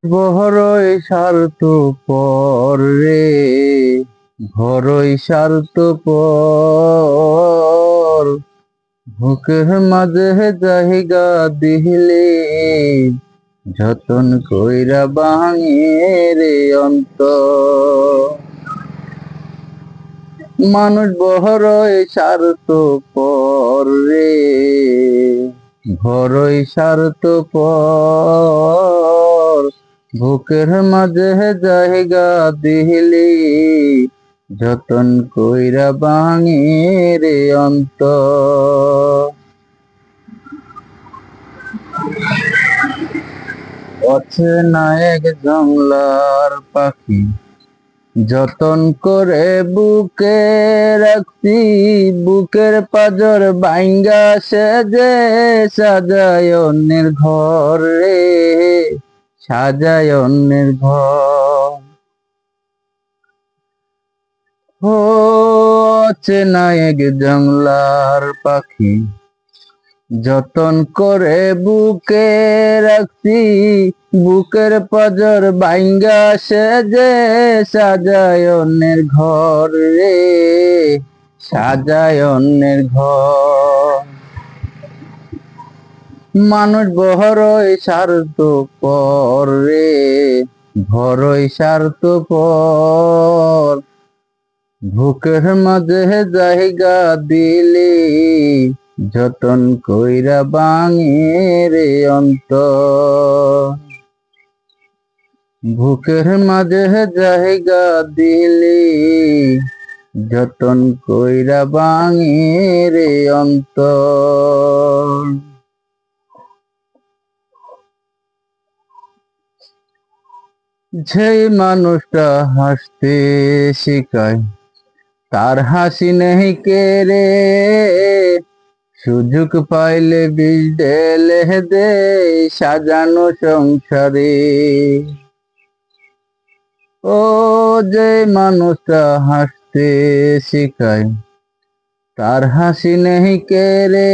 বড়ই স্বার্থপর রে, বড়ই স্বার্থপর। বুকের মাঝে জায়গা দিলে যতন কইরা ভাঙে রে অন্তর। মানুষ বড়ই স্বার্থপর রে, বড়ই স্বার্থপর। বুকের মাঝে জায়গা দিলি যতন কইরা ভাঙে রে অন্তর। অচেনা এক জংলার পাখি যতন করে বুকে রাখছি, বুকের পাজর বাইঙ্গা সেজে সাজায় অন্যের ঘর রে, সাজায় অন্যের ঘর। ও চেনা এক জংলার পাখি যতন করে বুকে রাখছি, বুকের পাজর বাইঙ্গা সেজে সাজায় অন্যের ঘর রে, সাজায় অন্যের ঘর। মানুষ বড়ই স্বার্থপর রে, বড়ই স্বার্থপর। বুকের মাঝে জায়গা দিলি যতন কইরা ভাঙে রে অন্তর। বুকের মাঝে জায়গা দিলি যতন কইরা ভাঙে রে অন্তর। যেই মানুষটা হাসতে শিখায় তার হাসি নেই কেড়ে, সুযোগ পাইলে বিষ ঢেলে দে সাজানো সংসারে। ও যে মানুষটা হাসতে শিখায় তার হাসি নেই কেড়ে,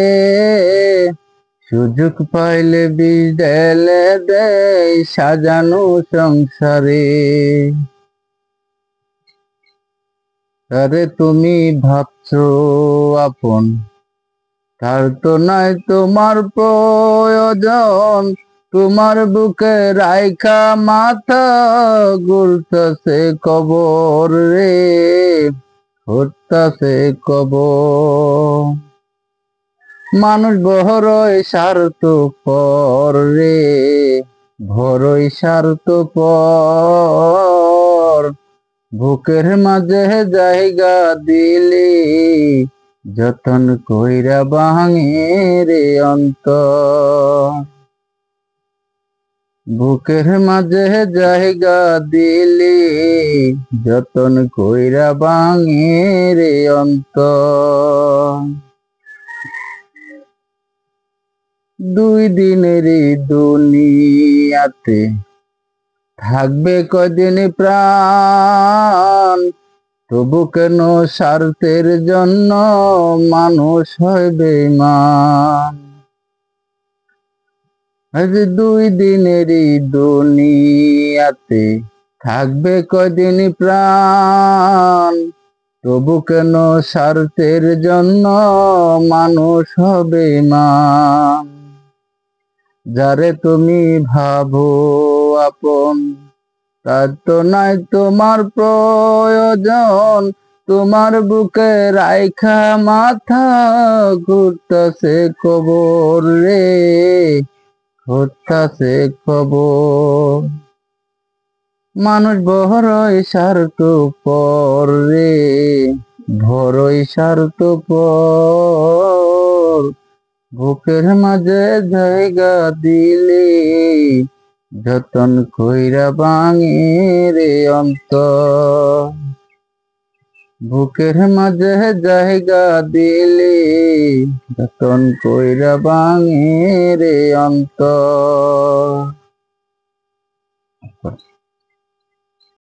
সুযোগ পাইলে বিষ ঢেলে দে সাজানো সংসারে। আরে তুমি ভাবছো আপন, তার তো নাই তোমার প্রয়োজন। তোমার বুকে রাইখা মাথা ঘুরতাছে কবর রে, ঘুরতাছে কবর। মানুষ বড়ই স্বার্থপর রে, বড়ই স্বার্থপর। বুকের মাঝে জায়গা দিলি যতন কইরা ভাঙে রে অন্তর। বুকের মাঝে জায়গা দিলি যতন কইরা ভাঙে রে অন্তর। দুই দিনেরই দুনিয়াতে থাকবে কদিন প্রাণ, তবু কেন স্বার্থের জন্য মানুষ হয় বেঈমান। আজ দুই দিনেরই দুনিয়াতে থাকবে কদিন প্রাণ, তবু কেন স্বার্থের জন্য মানুষ হবে বেঈমান। যারে তুমি ভাবো আপন, তার তো নাই তোমার প্রয়োজন। তোমার বুকে রাইখা মাথা ঘুরতাছে কবর রে, ঘুরতাছে কবর। মানুষ বড়ই স্বার্থপর রে, বড়ই স্বার্থপর। বুকের মাঝে জায়গা দিলি যতন কইরা ভাঙে রে অন্তর। বুকের মাঝে জায়গা দিলি যতন কইরা ভাঙে রে অন্তর।